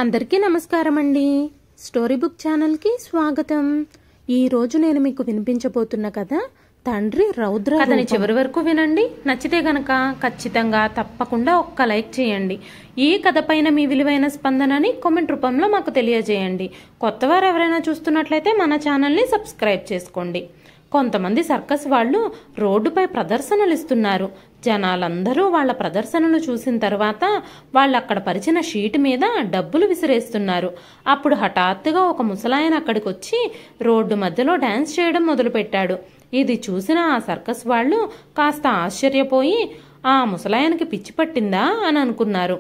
అందరికీ నమస్కారం అండి. స్టోరీ బుక్ ఛానల్కి స్వాగతం. ఈ రోజు నేను మీకు వినిపించబోతున్న కథ తండ్రి రౌద్ర. కథని చివరి వరకు వినండి. నచ్చితే గనక ఖచ్చితంగా తప్పకుండా ఒక్క లైక్ చేయండి. ఈ కథ పైన మీ విలువైన స్పందనని కామెంట్ రూపంలో మాకు తెలియజేయండి. కొత్తవారు ఎవరైనా చూస్తున్నట్లయితే మన ఛానల్ని సబ్స్క్రైబ్ చేసుకోండి. కొంతమంది సర్కస్ వాళ్ళు రోడ్డుపై ప్రదర్శనలు ఇస్తున్నారు. జనాలందరూ వాళ్ళ ప్రదర్శనలు చూసిన తర్వాత వాళ్ళు అక్కడ పరిచిన షీట్ మీద డబ్బులు విసిరేస్తున్నారు. అప్పుడు హఠాత్తుగా ఒక ముసలాయన అక్కడికి వచ్చి రోడ్డు మధ్యలో డాన్స్ చేయడం మొదలుపెట్టాడు. ఇది చూసిన ఆ సర్కస్ వాళ్ళు కాస్త ఆశ్చర్యపోయి ఆ ముసలాయనకి పిచ్చి పట్టిందా అని అనుకున్నారు.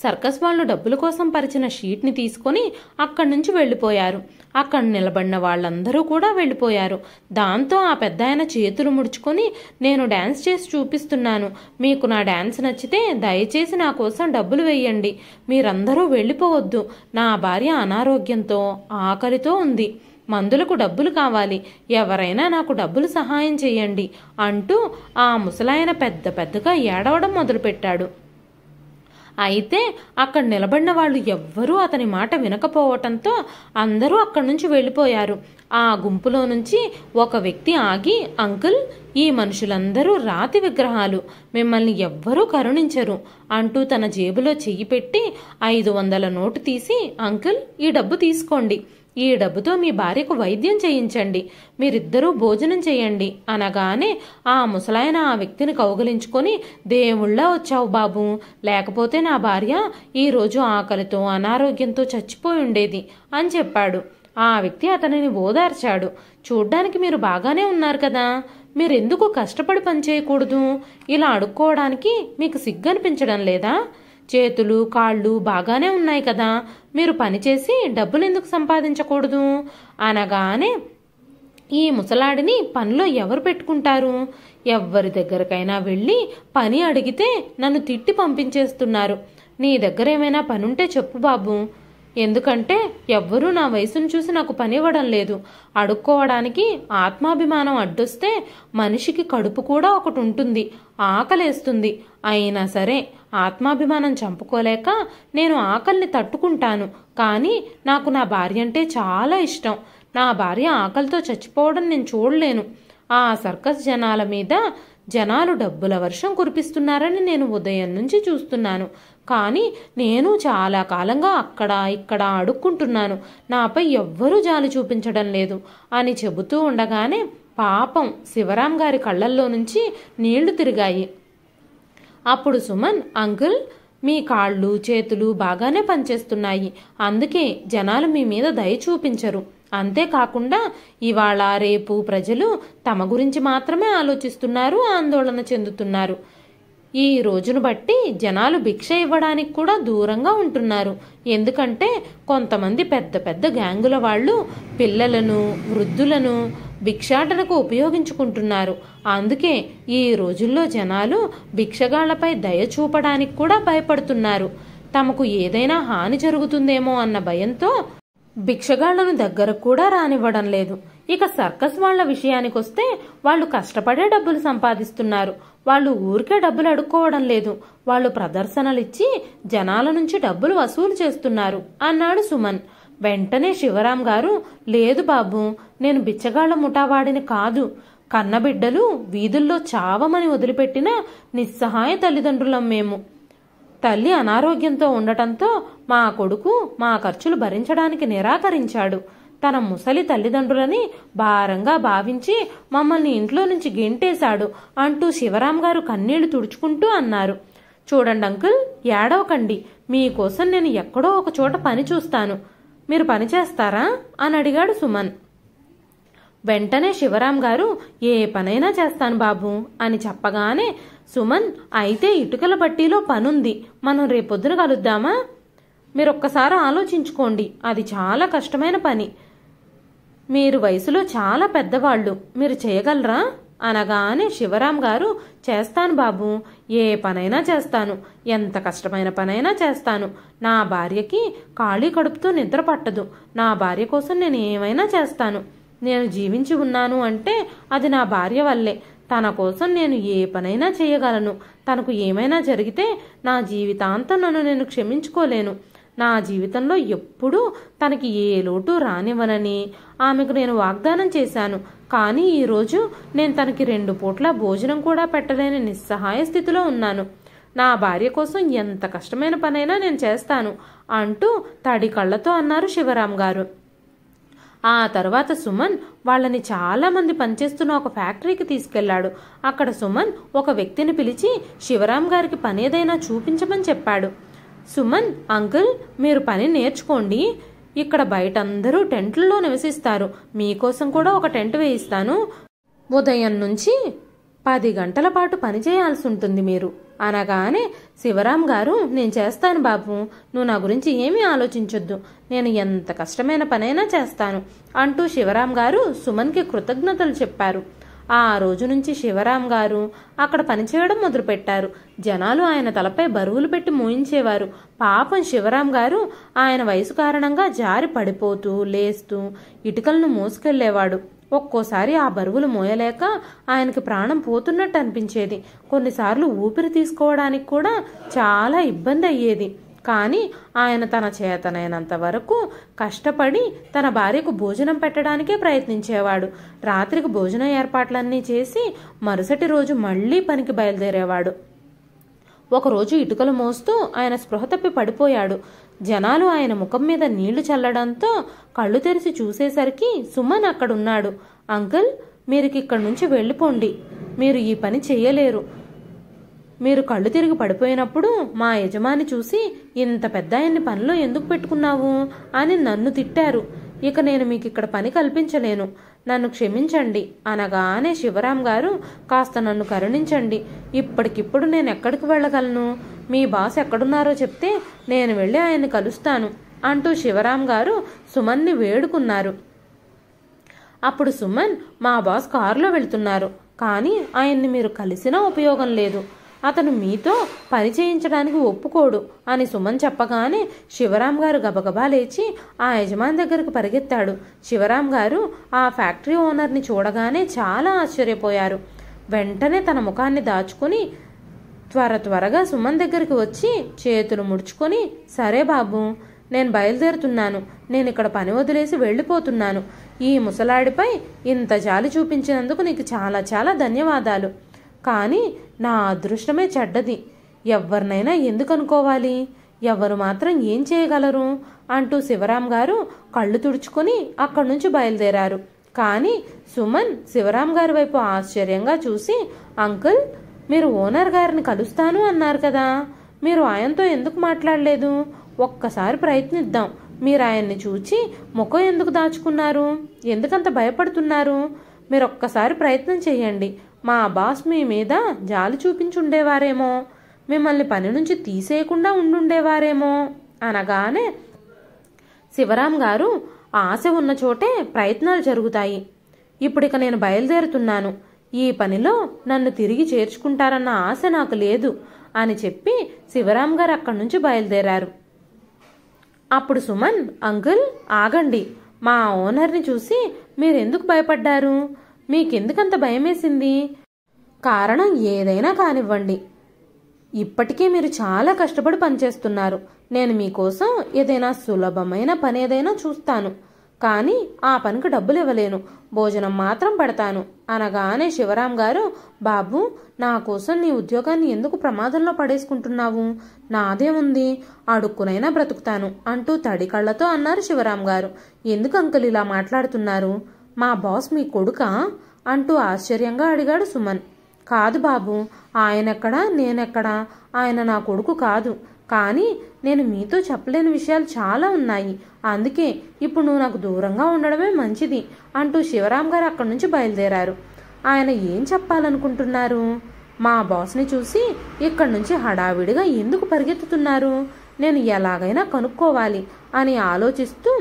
సర్కస్ వాళ్ళు డబ్బుల కోసం పరిచిన షీట్ని తీసుకొని అక్కడి నుంచి వెళ్ళిపోయారు. అక్కడ నిలబడిన వాళ్ళందరూ కూడా వెళ్ళిపోయారు. దాంతో ఆ పెద్దాయన చేతులు ముడుచుకొని, నేను డాన్స్ చేసి చూపిస్తున్నాను, మీకు నా డాన్స్ నచ్చితే దయచేసి నా కోసం డబ్బులు వేయండి, మీరందరూ వెళ్ళిపోవద్దు, నా భార్య అనారోగ్యంతో ఆకలితో ఉంది, మందులకు డబ్బులు కావాలి, ఎవరైనా నాకు డబ్బులు సహాయం చేయండి అంటూ ఆ ముసలాయన పెద్దగా ఏడవడం మొదలుపెట్టాడు. అయితే అక్కడ నిలబడిన వాళ్ళు ఎవ్వరూ అతని మాట వినకపోవటంతో అందరూ అక్కడి నుంచి వెళ్ళిపోయారు. ఆ గుంపులో నుంచి ఒక వ్యక్తి ఆగి, అంకుల్, ఈ మనుషులందరూ రాతి విగ్రహాలు, మిమ్మల్ని ఎవ్వరూ కరుణించరు అంటూ తన జేబులో చెయ్యి పెట్టి 500 నోటు తీసి, అంకుల్, ఈ డబ్బు తీసుకోండి, ఈ డబ్బుతో మీ భార్యకు వైద్యం చేయించండి, మీరిద్దరూ భోజనం చేయండి అనగానే ఆ ముసలాయన ఆ వ్యక్తిని కౌగిలించుకొని, దేవుళ్ళ వచ్చావు బాబు, లేకపోతే నా భార్య ఈరోజు ఆకలితో అనారోగ్యంతో చచ్చిపోయి ఉండేది అని చెప్పాడు. ఆ వ్యక్తి అతనిని ఓదార్చాడు. చూడ్డానికి మీరు బాగానే ఉన్నారు కదా, మీరెందుకు కష్టపడి పనిచేయకూడదు, ఇలా అడుక్కోవడానికి మీకు సిగ్గనిపించడం లేదా, చేతులు కాళ్ళు బాగానే ఉన్నాయి కదా, మీరు పనిచేసి డబ్బులు ఎందుకు సంపాదించకూడదు అనగానే, ఈ ముసలాడిని పనిలో ఎవరు పెట్టుకుంటారు, ఎవరి దగ్గరకైనా వెళ్ళి పని అడిగితే నన్ను తిట్టి పంపించేస్తున్నారు, నీ దగ్గర ఏమైనా పనుంటే చెప్పు బాబు, ఎందుకంటే ఎవ్వరూ నా వయసును చూసి నాకు పని ఇవ్వడం లేదు, అడుక్కోవడానికి ఆత్మాభిమానం అడ్డొస్తే మనిషికి కడుపు కూడా ఒకటి ఉంటుంది, ఆకలేస్తుంది, అయినా సరే ఆత్మాభిమానం చంపుకోలేక నేను ఆకలిని తట్టుకుంటాను, కానీ నాకు నా భార్య అంటే చాలా ఇష్టం, నా భార్య ఆకలితో చచ్చిపోవడం నేను చూడలేను, ఆ సర్కస్ జనాల మీద జనాలు డబ్బుల వర్షం కురిపిస్తున్నారని నేను ఉదయం నుంచి చూస్తున్నాను, కానీ నేను చాలా కాలంగా అక్కడ ఇక్కడ అడుక్కుంటున్నాను, నాపై ఎవ్వరూ జాలి చూపించడం లేదు అని చెబుతూ ఉండగానే పాపం శివరాం గారి కళ్ళల్లో నుంచి నీళ్లు తిరిగాయి. అప్పుడు సుమన్, అంకుల్, మీ కాళ్ళు చేతులు బాగానే పనిచేస్తున్నాయి, అందుకే జనాలు మీ మీద దయ చూపించరు, అంతేకాకుండా ఇవాళ రేపు ప్రజలు తమ గురించి మాత్రమే ఆలోచిస్తున్నారు, ఆందోళన చెందుతున్నారు, ఈ రోజును బట్టి జనాలు భిక్ష ఇవ్వడానికి కూడా దూరంగా ఉంటున్నారు, ఎందుకంటే కొంతమంది పెద్ద గ్యాంగుల వాళ్ళు పిల్లలను వృద్ధులను భిక్షాటనకు ఉపయోగించుకుంటున్నారు, అందుకే ఈ రోజుల్లో జనాలు భిక్షగాళ్లపై దయ చూపడానికి కూడా భయపడుతున్నారు, తమకు ఏదైనా హాని జరుగుతుందేమో అన్న భయంతో భిక్షగాళ్లను దగ్గర కూడా రానివ్వడం లేదు. ఇక సర్కస్ వాళ్ల విషయానికొస్తే వాళ్ళు కష్టపడే డబ్బులు సంపాదిస్తున్నారు, వాళ్ళు ఊరికే డబ్బులు అడుక్కోవడం లేదు, వాళ్ళు ప్రదర్శనలిచ్చి జనాల నుంచి డబ్బులు వసూలు చేస్తున్నారు అన్నాడు సుమన్. వెంటనే శివరాం గారు, లేదు బాబు, నేను బిచ్చగాళ్ల ముఠావాడిని కాదు, కన్నబిడ్డలు వీధుల్లో చావమని వదిలిపెట్టిన నిస్సహాయ తల్లిదండ్రులం మేము, తల్లి అనారోగ్యంతో ఉండటంతో మా కొడుకు మా ఖర్చులు భరించడానికి నిరాకరించాడు, తన ముసలి తల్లిదండ్రులని భారంగా భావించి మమ్మల్ని ఇంట్లో నుంచి గెంటేశాడు అంటూ శివరాం గారు కన్నీళ్లు తుడుచుకుంటూ అన్నారు. చూడండి అంకుల్, ఏడవకండి, మీకోసం నేను ఎక్కడో ఒక చోట పని చూస్తాను, మీరు పని చేస్తారా అని అడిగాడు సుమన్. వెంటనే శివరాం గారు, ఏ పనైనా చేస్తాను బాబు అని చెప్పగానే సుమన్, అయితే ఇటుకల బట్టీలో పనుంది, మనం రేపొద్దున కలుద్దామా, మీరొక్కసారి ఆలోచించుకోండి, అది చాలా కష్టమైన పని, మీరు వయసులో చాలా పెద్దవాళ్ళు, మీరు చేయగలరా అనగానే శివరాం గారు, చేస్తాను బాబు, ఏ పనైనా చేస్తాను, ఎంత కష్టమైన పనైనా చేస్తాను, నా భార్యకి ఖాళీ కడుపుతో నిద్ర పట్టదు, నా భార్య కోసం నేను ఏమైనా చేస్తాను, నేను జీవించి ఉన్నాను అంటే అది నా భార్య వల్లే, తన కోసం నేను ఏ పనైనా చేయగలను, తనకు ఏమైనా జరిగితే నా జీవితాంతం నన్ను నేను క్షమించుకోలేను, నా జీవితంలో ఎప్పుడూ తనకి ఏ లోటు రానివ్వనని ఆమెకు నేను వాగ్దానం చేశాను. కానీ ఈరోజు నేను తనకి 2 పూట్ల భోజనం కూడా పెట్టలేని నిస్సహాయ స్థితిలో ఉన్నాను. నా భార్య కోసం ఎంత కష్టమైన పనైనా నేను చేస్తాను అంటూ తడి కళ్ళతో అన్నారు శివరాం గారు. ఆ తర్వాత సుమన్ వాళ్ళని చాలా మంది పనిచేస్తున్న ఒక ఫ్యాక్టరీకి తీసుకెళ్లాడు. అక్కడ సుమన్ ఒక వ్యక్తిని పిలిచి శివరాం గారికి పని ఏదైనా చూపించమని చెప్పాడు. సుమన్, అంకుల్, మీరు పని నేర్చుకోండి. ఇక్కడ బయట అందరూ టెంట్లలో నివసిస్తారు. మీకోసం కూడా ఒక టెంట్ వేయిస్తాను. ఉదయం నుంచి 10 గంటల పాటు పని చేయాల్సి ఉంటుంది మీరు అనగానే శివరాం గారు, నేను చేస్తాను బాబు, నువ్వు నా గురించి ఏమీ ఆలోచించొద్దు, నేను ఎంత కష్టమైన పనైనా చేస్తాను అంటూ శివరాం గారు సుమన్కి కృతజ్ఞతలు చెప్పారు. ఆ రోజు నుంచి శివరాం గారు అక్కడ పనిచేయడం మొదలుపెట్టారు. జనాలు ఆయన తలపై బరువులు పెట్టి మోయించేవారు. పాపం శివరాం గారు ఆయన వయసు కారణంగా జారి పడిపోతూ లేస్తూ ఇటుకలను మోసుకెళ్లేవాడు. ఒక్కోసారి ఆ బరువులు మోయలేక ఆయనకి ప్రాణం పోతున్నట్టు అనిపించేది. కొన్నిసార్లు ఊపిరి తీసుకోవడానికి కూడా చాలా ఇబ్బంది అయ్యేది. కానీ ఆయన తన చేతనైనంత వరకు కష్టపడి తన భార్యకు భోజనం పెట్టడానికే ప్రయత్నించేవాడు. రాత్రికి భోజన ఏర్పాట్లన్నీ చేసి మరుసటి రోజు మళ్లీ పనికి బయలుదేరేవాడు. ఒకరోజు ఇటుకలు మోస్తూ ఆయన స్పృహ తప్పి పడిపోయాడు. జనాలు ఆయన ముఖం మీద నీళ్లు చల్లడంతో కళ్ళు తెరిచి చూసేసరికి సుమన్ అక్కడున్నాడు. అంకుల్, మీరిక్కడి నుంచి వెళ్ళిపోండి, మీరు ఈ పని చెయ్యలేరు. మీరు కళ్ళు తిరిగి పడిపోయినప్పుడు మా యజమాని చూసి ఇంత పెద్ద ఆయన్ని పనిలో ఎందుకు పెట్టుకున్నావు అని నన్ను తిట్టారు. ఇక నేను మీకు ఇక్కడ పని కల్పించలేను, నన్ను క్షమించండి అనగానే శివరాం గారు, కాస్త నన్ను కరుణించండి, ఇప్పటికిప్పుడు నేను ఎక్కడికి వెళ్ళగలను? మీ బాస్ ఎక్కడున్నారో చెప్తే నేను వెళ్ళి ఆయన్ని కలుస్తాను అంటూ శివరాం గారు సుమన్ని వేడుకున్నారు. అప్పుడు సుమన్, మా బాస్ కారులో వెళ్తున్నారు, కానీ ఆయన్ని మీరు కలిసినా ఉపయోగం లేదు, అతను మీతో పని చేయించడానికి ఒప్పుకోడు అని సుమన్ చెప్పగానే శివరాం గారు గబగబా లేచి ఆ యజమాని దగ్గరకు పరిగెత్తాడు. శివరాం గారు ఆ ఫ్యాక్టరీ ఓనర్ని చూడగానే చాలా ఆశ్చర్యపోయారు. వెంటనే తన ముఖాన్ని దాచుకుని త్వరగా సుమన్ దగ్గరికి వచ్చి చేతులు ముడుచుకొని, సరే బాబు, నేను బయలుదేరుతున్నాను, నేను ఇక్కడ పని వదిలేసి వెళ్ళిపోతున్నాను. ఈ ముసలాడిపై ఇంత జాలి చూపించినందుకు నీకు చాలా చాలా ధన్యవాదాలు. కానీ నా అదృష్టమే చెడ్డది, ఎవరినైనా ఎందుకు అనుకోవాలి, ఎవరు మాత్రం ఏం చేయగలరు అంటూ శివరాం గారు కళ్ళు తుడుచుకొని అక్కడి నుంచి బయలుదేరారు. కానీ సుమన్ శివరాం గారి వైపు ఆశ్చర్యంగా చూసి, అంకుల్, మీరు ఓనర్ గారిని కలుస్తాను అన్నారు కదా, మీరు ఆయనతో ఎందుకు మాట్లాడలేదు? ఒక్కసారి ప్రయత్నిద్దాం. మీరు ఆయన్ని చూచి ముఖం ఎందుకు దాచుకున్నారు? ఎందుకంత భయపడుతున్నారు? మీరు ఒక్కసారి ప్రయత్నం చేయండి. మా బాస్ మీ మీద జాలి చూపించుండేవారేమో, మిమ్మల్ని పని నుంచి తీసేయకుండా ఉండుండేవారేమో అనగానే శివరాం గారు, ఆశ ఉన్న చోటే ప్రయత్నాలు జరుగుతాయి. ఇప్పుడిక నేను బయలుదేరుతున్నాను, ఈ పనిలో నన్ను తిరిగి చేర్చుకుంటారన్న ఆశ నాకు లేదు అని చెప్పి శివరాం గారు అక్కడి నుంచి బయలుదేరారు. అప్పుడు సుమన్, అంకుల్, ఆగండి, మా ఓనర్ని చూసి మీరెందుకు భయపడ్డారు? మీకెందుకంత భయమేసింది? కారణం ఏదైనా కానివ్వండి, ఇప్పటికే మీరు చాలా కష్టపడి పనిచేస్తున్నారు. నేను మీకోసం ఏదైనా సులభమైన పని ఏదైనా చూస్తాను, కానీ ఆ పనికి డబ్బులు ఇవ్వలేను, భోజనం మాత్రం పెడతాను అనగానే శివరాం గారు, బాబు, నా కోసం నీ ఉద్యోగాన్ని ఎందుకు ప్రమాదంలో పడేసుకుంటున్నావు? నాదే ఉంది, అడుక్కునైనా బ్రతుకుతాను అంటూ తడి కళ్లతో అన్నారు శివరాం గారు. ఎందుకు అంకుల్ ఇలా మాట్లాడుతున్నారు? మా బాస్ మీ కొడుకా అంటూ ఆశ్చర్యంగా అడిగాడు సుమన్. కాదు బాబు, ఆయనెక్కడా నేనెక్కడా, ఆయన నా కొడుకు కాదు. కానీ నేను మీతో చెప్పలేని విషయాలు చాలా ఉన్నాయి, అందుకే ఇప్పుడు నువ్వు నాకు దూరంగా ఉండడమే మంచిది అంటూ శివరాం గారు అక్కడి నుంచి బయలుదేరారు. ఆయన ఏం చెప్పాలనుకుంటున్నారు? మా బాస్ని చూసి ఇక్కడి నుంచి హడావిడిగా ఎందుకు పరిగెత్తుతున్నారు? నేను ఎలాగైనా కనుక్కోవాలి అని ఆలోచిస్తూ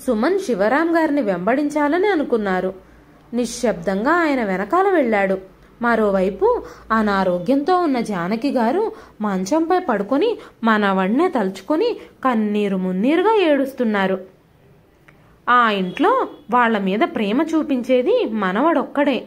సుమన్ శివరాం గారిని వెంబడించాలని అనుకున్నారు. నిశ్శబ్దంగా ఆయన వెనకాల వెళ్ళాడు. మరోవైపు అనారోగ్యంతో ఉన్న జానకి గారు మంచంపై పడుకొని మనవణ్ణే తలుచుకొని కన్నీరు మున్నీరుగా ఏడుస్తున్నారు. ఆ ఇంట్లో వాళ్ల మీద ప్రేమ చూపించేది మనవడొక్కడే.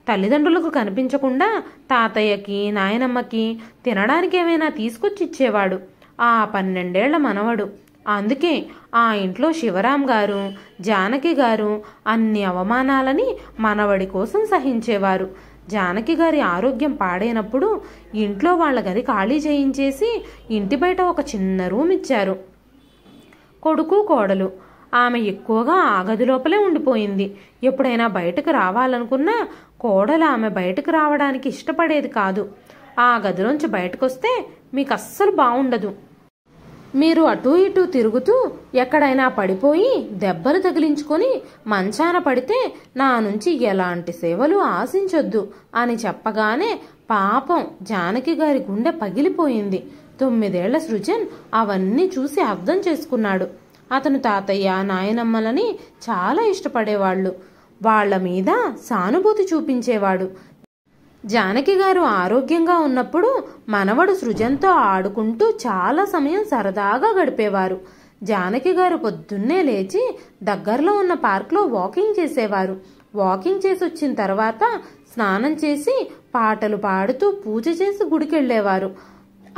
తల్లిదండ్రులకు కనిపించకుండా తాతయ్యకి నాయనమ్మకి తినడానికి ఏమైనా తీసుకొచ్చి ఇచ్చేవాడు. ఆ 12 ఏళ్ల మనవడు. అందుకే ఆ ఇంట్లో శివరాం గారు, జానకి గారు అన్ని అవమానాలని మనవడి కోసం సహించేవారు. జానకి గారి ఆరోగ్యం పాడైనప్పుడు ఇంట్లో వాళ్ళ గది ఖాళీ చేయించేసి ఇంటి బయట ఒక చిన్న రూమ్ ఇచ్చారు. కొడుకు కోడలు. ఆమె ఎక్కువగా ఆ గది లోపలే ఉండిపోయింది. ఎప్పుడైనా బయటకు రావాలనుకున్నా కోడలు ఆమె బయటకు రావడానికి ఇష్టపడేది కాదు. ఆ గదిలోంచి బయటకొస్తే మీకు అస్సలు బాగుండదు. మీరు అటూ ఇటూ తిరుగుతూ ఎక్కడైనా పడిపోయి దెబ్బలు తగిలించుకొని మంచాన పడితే నా నుంచి ఎలాంటి సేవలు ఆశించొద్దు అని చెప్పగానే పాపం జానకి గారి గుండె పగిలిపోయింది. 9 ఏళ్ల సృజన్ అవన్నీ చూసి అర్థం చేసుకున్నాడు. అతను తాతయ్య, నాయనమ్మలని చాలా ఇష్టపడేవాళ్లు. వాళ్ల మీద సానుభూతి చూపించేవాడు. జానకి గారు ఆరోగ్యంగా ఉన్నప్పుడు మనవడు సృజన్తో ఆడుకుంటూ చాలా సమయం సరదాగా గడిపేవారు. జానకి గారు పొద్దున్నే లేచి దగ్గరలో ఉన్న పార్క్లో వాకింగ్ చేసేవారు. వాకింగ్ చేసి వచ్చిన తర్వాత స్నానం చేసి పాటలు పాడుతూ పూజ చేసి గుడికెళ్లేవారు.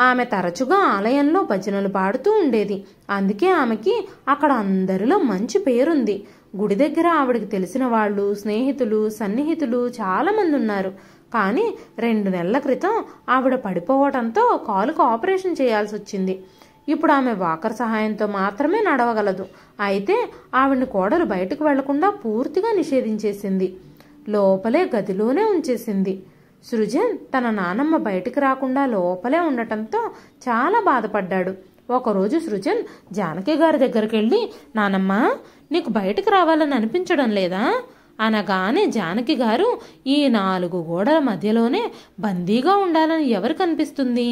ఆమె తరచుగా ఆలయంలో భజనలు పాడుతూ ఉండేది. అందుకే ఆమెకి అక్కడ అందరిలో మంచి పేరుంది. గుడి దగ్గర ఆవిడకి తెలిసిన వాళ్ళు, స్నేహితులు, సన్నిహితులు చాలా మంది ఉన్నారు. కానీ 2 నెలల క్రితం ఆవిడ పడిపోవడంతో కాలుకు ఆపరేషన్ చేయాల్సి వచ్చింది. ఇప్పుడు ఆమె వాకర్ సహాయంతో మాత్రమే నడవగలదు. అయితే ఆవిడని కోడలు బయటకు వెళ్లకుండా పూర్తిగా నిషేధించేసింది. లోపలే గదిలోనే ఉంచేసింది. సృజన్ తన నానమ్మ బయటికి రాకుండా లోపలే ఉండటంతో చాలా బాధపడ్డాడు. ఒకరోజు సృజన్ జానకి గారి దగ్గరికి వెళ్ళి, నానమ్మ, నీకు బయటకు రావాలని అనిపించడం లేదా అనగానే జానకి గారు, ఈ 4 గోడల మధ్యలోనే బందీగా ఉండాలని ఎవరికి అనిపిస్తుంది?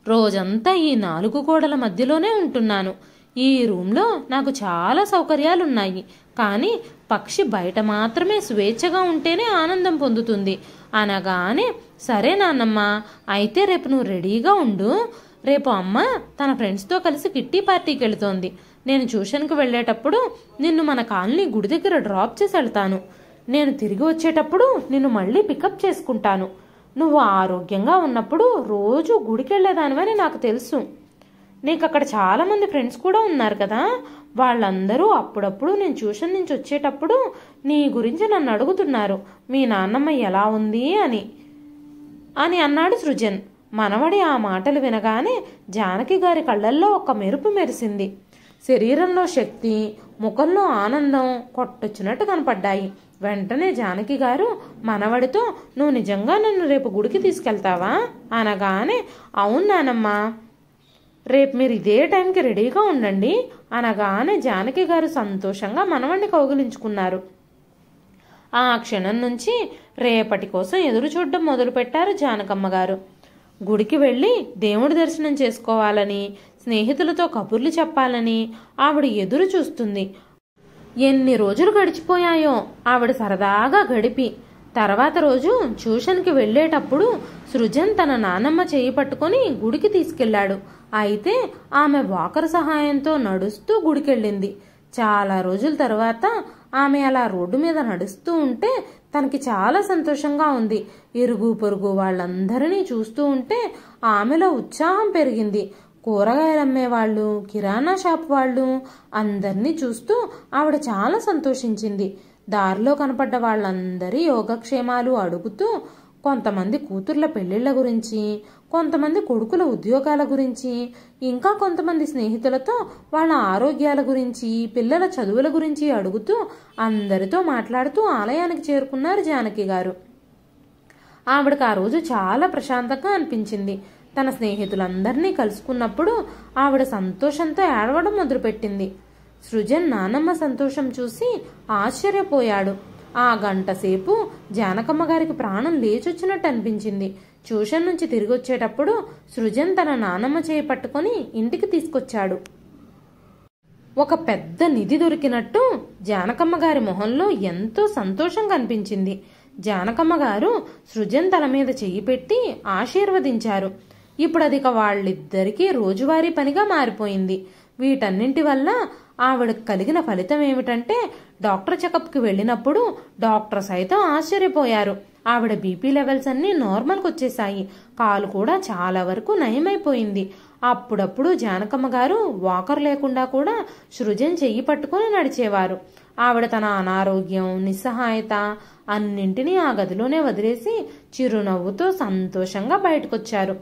రోజంతా ఈ 4 గోడల మధ్యలోనే ఉంటున్నాను. ఈ రూమ్లో నాకు చాలా సౌకర్యాలున్నాయి. కానీ పక్షి బయట మాత్రమే స్వేచ్ఛగా ఉంటేనే ఆనందం పొందుతుంది అనగానే, సరే నాన్నమ్మ, అయితే రేపు నువ్వు రెడీగా ఉండు. రేపు అమ్మ తన ఫ్రెండ్స్తో కలిసి కిట్టి పార్టీకి వెళుతోంది. నేను ట్యూషన్కి వెళ్ళేటప్పుడు నిన్ను మన కాలనీ గుడి దగ్గర డ్రాప్ చేసి వెళ్తాను. నేను తిరిగి వచ్చేటప్పుడు నిన్ను మళ్ళీ పికప్ చేసుకుంటాను. నువ్వు ఆరోగ్యంగా ఉన్నప్పుడు రోజు గుడికి వెళ్ళేదానివని నాకు తెలుసు. నీకు అక్కడ చాలామంది ఫ్రెండ్స్ కూడా ఉన్నారు కదా. వాళ్ళందరూ అప్పుడప్పుడు నేను ట్యూషన్ నుంచి వచ్చేటప్పుడు నీ గురించి నన్ను అడుగుతున్నారు, మీ నాన్నమ్మ ఎలా ఉంది అని అన్నాడు సృజన్. మనవడి ఆ మాటలు వినగానే జానకి గారి కళ్ళల్లో ఒక మెరుపు మెరిసింది. శరీరంలో శక్తి, ముఖంలో ఆనందం కొట్టొచ్చినట్టు కనపడ్డాయి. వెంటనే జానకి గారు మనవడితో, నువ్వు నిజంగా నన్ను రేపు గుడికి తీసుకెళ్తావా అనగానే, అవును నానమ్మ, రేపు మీరు ఇదే టైంకి రెడీగా ఉండండి అనగానే జానకి గారు సంతోషంగా మనవడిని కౌగిలించుకున్నారు. ఆ క్షణం నుంచి రేపటి కోసం ఎదురు చూడడం మొదలుపెట్టారు జానకమ్మ గారు. గుడికి వెళ్ళి దేవుడి దర్శనం చేసుకోవాలని, స్నేహితులతో కబుర్లు చెప్పాలని ఆవిడ ఎదురు చూస్తుంది. ఎన్ని రోజులు గడిచిపోయాయో ఆవిడ సరదాగా గడిపి. తర్వాత రోజు ట్యూషన్కి వెళ్ళేటప్పుడు సృజన్ తన నానమ్మ చేయి పట్టుకొని గుడికి తీసుకెళ్లాడు. అయితే ఆమె వాకర్ సహాయంతో నడుస్తూ గుడికెళ్ళింది. చాలా రోజుల తర్వాత ఆమె అలా రోడ్డు మీద నడుస్తూ ఉంటే తనకి చాలా సంతోషంగా ఉంది. ఇరుగు పొరుగు వాళ్ళందరినీ చూస్తూ ఉంటే ఆమెలో ఉత్సాహం పెరిగింది. కూరగాయలు అమ్మేవాళ్ళు, కిరాణా షాప్ వాళ్ళు అందరినీ చూస్తూ ఆవిడ చాలా సంతోషించింది. దారిలో కనపడ్డ వాళ్ళందరి యోగక్షేమాలు అడుగుతూ, కొంతమంది కూతుర్ల పెళ్లిళ్ల గురించి, కొంతమంది కొడుకుల ఉద్యోగాల గురించి, ఇంకా కొంతమంది స్నేహితులతో వాళ్ళ ఆరోగ్యాల గురించి, పిల్లల చదువుల గురించి అడుగుతూ అందరితో మాట్లాడుతూ ఆలయానికి చేరుకున్నారు జానకి గారు. ఆవిడకు ఆ రోజు చాలా ప్రశాంతంగా అనిపించింది. తన స్నేహితులందరినీ కలుసుకున్నప్పుడు ఆవిడ సంతోషంతో ఏడవడం మొదలుపెట్టింది. సృజన్ నానమ్మ సంతోషం చూసి ఆశ్చర్యపోయాడు. ఆ గంట సేపు జానకమ్మ గారికి ప్రాణం లేచొచ్చినట్టు అనిపించింది. ట్యూషన్ నుంచి తిరిగి వచ్చేటప్పుడు సృజన్ తన నానమ్మ చేయి పట్టుకొని ఇంటికి తీసుకొచ్చాడు. ఒక పెద్ద నిధి దొరికినట్టు జానకమ్మ గారి మొహంలో ఎంతో సంతోషం కనిపించింది. జానకమ్మ గారు సృజన్ తల మీద చెయ్యి పెట్టి ఆశీర్వదించారు. ఇప్పుడు అది వాళ్ళిద్దరికీ రోజువారీ పనిగా మారిపోయింది. వీటన్నింటి వల్ల ఆవిడకు కలిగిన ఫలితం ఏమిటంటే, డాక్టర్ చెకప్కి వెళ్ళినప్పుడు డాక్టర్ సైతం ఆశ్చర్యపోయారు. ఆవిడ బీపీ లెవెల్స్ అన్నీ నార్మల్కి వచ్చేసాయి. కాలు కూడా చాలా వరకు నయమైపోయింది. అప్పుడప్పుడు జానకమ్మ గారు వాకర్ లేకుండా కూడా సృజన్ చెయ్యి పట్టుకొని నడిచేవారు. ఆవిడ తన అనారోగ్యం, నిస్సహాయత అన్నింటినీ ఆ గదిలోనే వదిలేసి చిరునవ్వుతో సంతోషంగా బయటకొచ్చారు.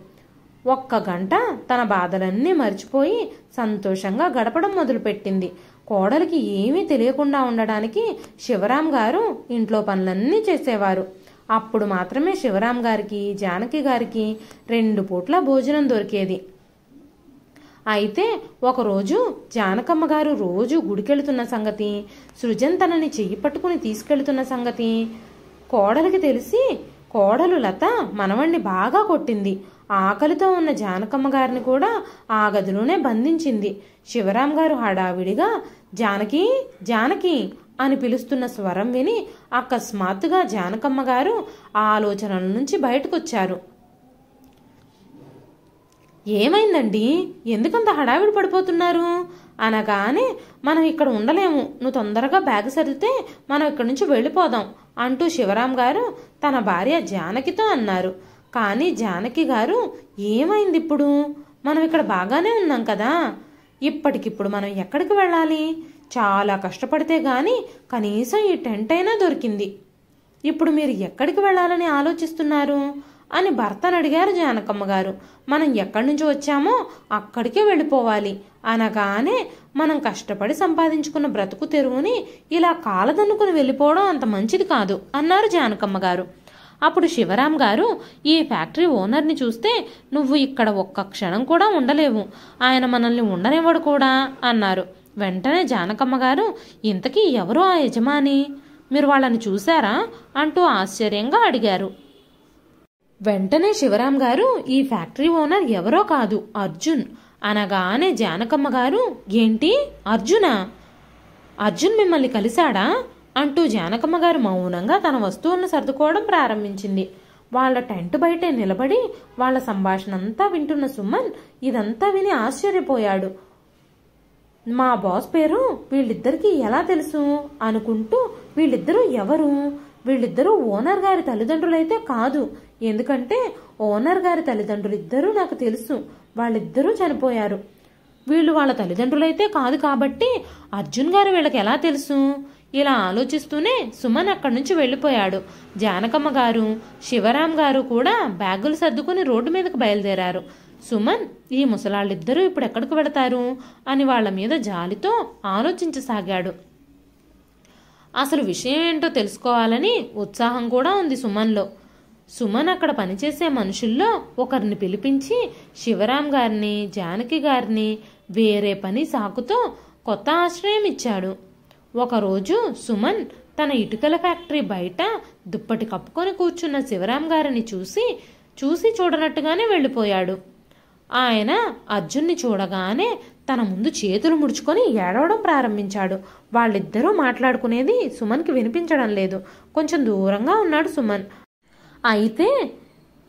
ఒక్క గంట తన బాధలన్నీ మర్చిపోయి సంతోషంగా గడపడం మొదలుపెట్టింది. కోడలికి ఏమీ తెలియకుండా ఉండడానికి శివరాం గారు ఇంట్లో పనులన్నీ చేసేవారు. అప్పుడు మాత్రమే శివరాం గారికి, జానకి గారికి 2 పూట్ల భోజనం దొరికేది. అయితే ఒకరోజు జానకమ్మ గారు రోజు గుడికెళ్తున్న సంగతి, సృజన్ తనని చెయ్యి పట్టుకుని తీసుకెళ్తున్న సంగతి కోడలికి తెలిసి కోడలు లత మనవణ్ణి బాగా కొట్టింది. ఆకలితో ఉన్న జానకమ్మ గారిని కూడా ఆ గదిలోనే బంధించింది. శివరాం గారు హడావిడిగా జానకి జానకి అని పిలుస్తున్న స్వరం విని అకస్మాత్తుగా జానకమ్మ గారు ఆలోచనల నుంచి బయటకొచ్చారు. ఏమైందండి, ఎందుకంత హడావిడి పడిపోతున్నారు అనగానే, మనం ఇక్కడ ఉండలేము, నువ్వు తొందరగా బ్యాగ్ సర్దితే మనం ఇక్కడి నుంచి వెళ్ళిపోదాం అంటూ శివరాం గారు తన భార్య జానకితో అన్నారు. కానీ జానకి గారు, ఏమైంది ఇప్పుడు, మనం ఇక్కడ బాగానే ఉన్నాం కదా, ఇప్పటికిప్పుడు మనం ఎక్కడికి వెళ్ళాలి, చాలా కష్టపడితే గాని కనీసం ఈ టెంట్ అయినా దొరికింది, ఇప్పుడు మీరు ఎక్కడికి వెళ్ళాలని ఆలోచిస్తున్నారు అని భర్తను అడిగారు జానకమ్మ గారు. మనం ఎక్కడి నుంచి వచ్చామో అక్కడికే వెళ్ళిపోవాలి అనగానే, మనం కష్టపడి సంపాదించుకున్న బ్రతుకు తెరువుని ఇలా కాలదన్నుకుని వెళ్ళిపోవడం అంత మంచిది కాదు అన్నారు జానకమ్మ గారు. అప్పుడు శివరాం గారు, ఈ ఫ్యాక్టరీ ఓనర్ని చూస్తే నువ్వు ఇక్కడ ఒక్క క్షణం కూడా ఉండలేవు, ఆయన మనల్ని ఉండనివ్వడు కూడా అన్నారు. వెంటనే జానకమ్మ గారు, ఇంతకీ ఎవరో ఆ యజమాని, మీరు వాళ్ళని చూశారా అంటూ ఆశ్చర్యంగా అడిగారు. వెంటనే శివరాం గారు, ఈ ఫ్యాక్టరీ ఓనర్ ఎవరో కాదు, అర్జున్ అనగానే జానకమ్మ గారు, ఏంటి అర్జునా, అర్జున్ మిమ్మల్ని కలిశాడా అంటూ జానకమ్మ గారు మౌనంగా తన వస్తువులను సర్దుకోవడం ప్రారంభించింది. వాళ్ళ టెంట్ బయటే నిలబడి వాళ్ళ సంభాషణ అంతా వింటున్న సుమన్ ఇదంతా విని ఆశ్చర్యపోయాడు. మా బాస్ పేరు వీళ్ళిద్దరికీ ఎలా తెలుసు అనుకుంటూ, వీళ్ళిద్దరూ ఎవరు, వీళ్ళిద్దరూ ఓనర్ గారి తల్లిదండ్రులైతే కాదు, ఎందుకంటే ఓనర్ గారి తల్లిదండ్రులు ఇద్దరూ నాకు తెలుసు, వాళ్ళిద్దరూ చనిపోయారు, వీళ్ళు వాళ్ళ తల్లిదండ్రులైతే కాదు కాబట్టి అర్జున్ గారు వీళ్ళకి ఎలా తెలుసు, ఇలా ఆలోచిస్తూనే సుమన్ అక్కడి నుంచి వెళ్ళిపోయాడు. జానకమ్మ గారు, శివరాం గారు కూడా బ్యాగులు సర్దుకుని రోడ్డు మీదకు బయలుదేరారు. సుమన్, ఈ ముసలాళ్ళిద్దరూ ఇప్పుడు ఎక్కడికి వెళతారు అని వాళ్ళ మీద జాలితో ఆలోచించసాగాడు. అసలు విషయం ఏంటో తెలుసుకోవాలని ఉత్సాహం కూడా ఉంది సుమన్లో. సుమన్ అక్కడ పనిచేసే మనుషుల్లో ఒకరిని పిలిపించి శివరాం గారిని, జానకి గారిని వేరే పని సాకుతో కొత్త ఆశ్రయం ఇచ్చాడు. ఒకరోజు సుమన్ తన ఇటుకల ఫ్యాక్టరీ బయట దుప్పటి కప్పుకొని కూర్చున్న శివరాం గారిని చూసి చూడనట్టుగానే వెళ్ళిపోయాడు. ఆయన అర్జున్ని చూడగానే తన ముందు చేతులు ముడుచుకొని ఏడవడం ప్రారంభించాడు. వాళ్ళిద్దరూ మాట్లాడుకునేది సుమన్కి వినిపించడం లేదు. కొంచెం దూరంగా ఉన్నాడు సుమన్. అయితే